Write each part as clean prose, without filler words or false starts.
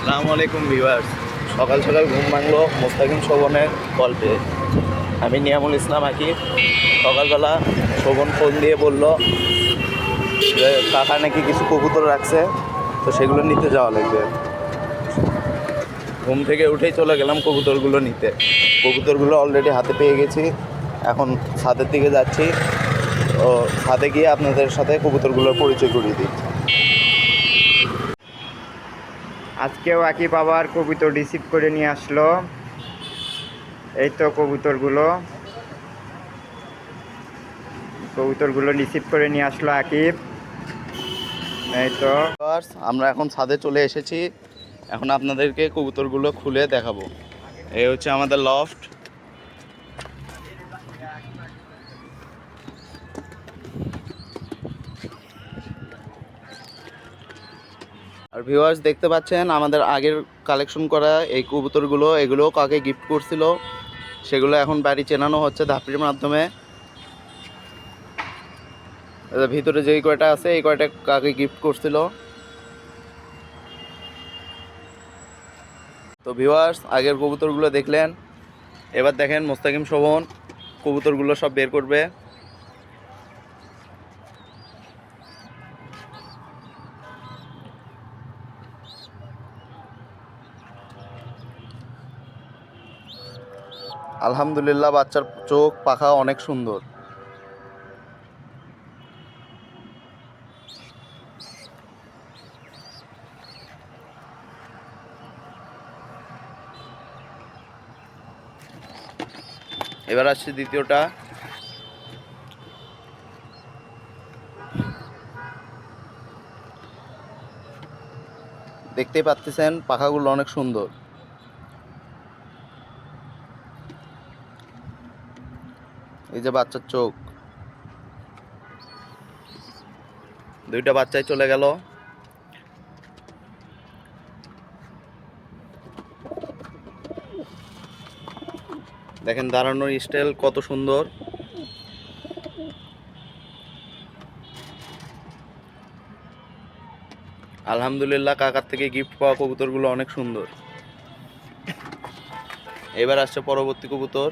আসসালামু আলাইকুম ভিউয়ার্স। সকাল সকাল ঘুম ভাঙলো মোস্তাকিম শোভনের গল্পে। আমি নিয়ামুল ইসলাম আকিব। সকালবেলা শোভন ফোন দিয়ে বলল যে কাকা নাকি কিছু কবুতর রাখছে, তো সেগুলো নিতে যাওয়া লাগবে। ঘুম থেকে উঠেই চলে গেলাম কবুতরগুলো নিতে। কবুতরগুলো অলরেডি হাতে পেয়ে গেছি, এখন ছাদের দিকে যাচ্ছি। ও ছাদে গিয়ে আপনাদের সাথে কবুতরগুলোর পরিচয় করিয়ে দিই। আজকেও আকিব আবার কবুতর রিসিভ করে নিয়ে আসলো। এই তো কবুতরগুলো রিসিভ করে নিয়ে আসলো আকিব। এই তো আমরা এখন ছাদে চলে এসেছি। এখন আপনাদেরকে কবুতরগুলো খুলে দেখাবো। এই হচ্ছে আমাদের লফট। আর ভিউয়ার্স দেখতে পাচ্ছেন আমাদের আগের কালেকশন করা এই কবুতরগুলো, এগুলো কাকে গিফট করছিল, সেগুলো এখন বাড়ি চেনানো হচ্ছে ধাপড়ির মাধ্যমে। ভিতরে যেই কয়টা আছে এই কয়টা কাকে গিফট করছিল। তো ভিউয়ার্স আগের কবুতরগুলো দেখলেন, এবার দেখেন মোস্তাকিম শোভন কবুতরগুলো সব বের করবে। আলহামদুলিল্লাহ, বাচ্চার চোখ পাখা অনেক সুন্দর। এবার আসছে দ্বিতীয়টা। দেখতেই পাচ্ছেন পাখাগুলো অনেক সুন্দর। এই যে বাচ্চার চোখ, দুইটা বাচ্চাই চলে গেল। দেখেন দাঁড়ানোর স্টাইল কত সুন্দর। আলহামদুলিল্লাহ, কাকার থেকে গিফট পাওয়া কবুতরগুলো অনেক সুন্দর। এবার আসছে পরবর্তী কবুতর।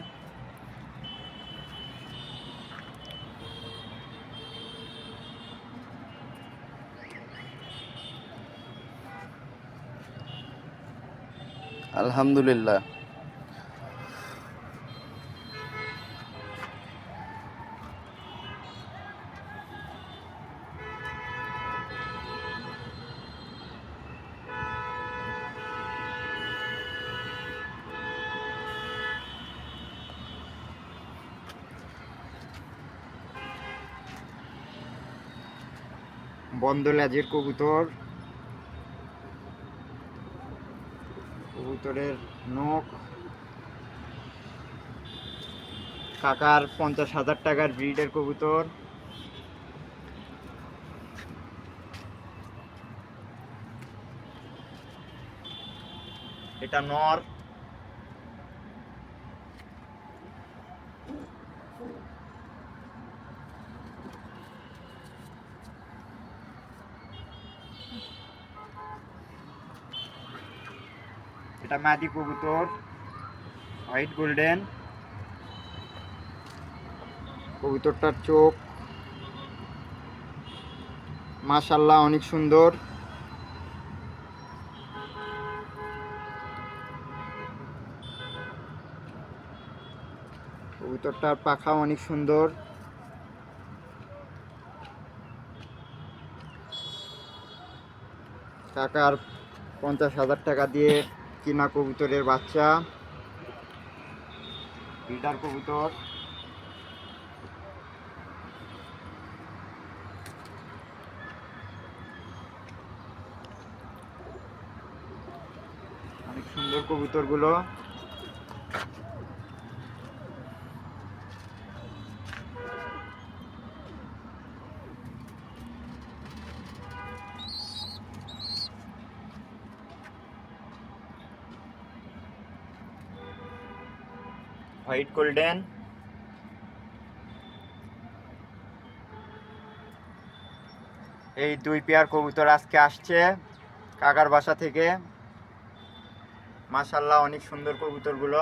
আলহামদুলিল্লাহ, বন্ধ লেজের কবুতরের নখ কাকার 50,000 টাকার ব্রিডের কবুতর। এটা নর। এটা মাদি কবুতর, হোয়াইট গোল্ডেন। কবুতরটার চোখ মাশাআল্লাহ অনেক সুন্দর। কবুতরটার পাখা অনেক সুন্দর। কাকার 50,000 টাকা দিয়ে কিনা কবুতরের বাচ্চা, ব্রিডার কবুতর। অনেক সুন্দর কবুতরগুলো। White golden. এই দুই পেয়ার কবুতর আজকে আসছে কাকার বাসা থেকে। মাশাআল্লাহ অনেক সুন্দর কবুতরগুলো।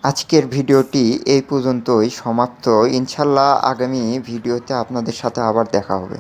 আজকের ভিডিওটি এই পর্যন্তই সমাপ্ত। ইনশাল্লাহ আগামী ভিডিওতে আপনাদের সাথে আবার দেখা হবে।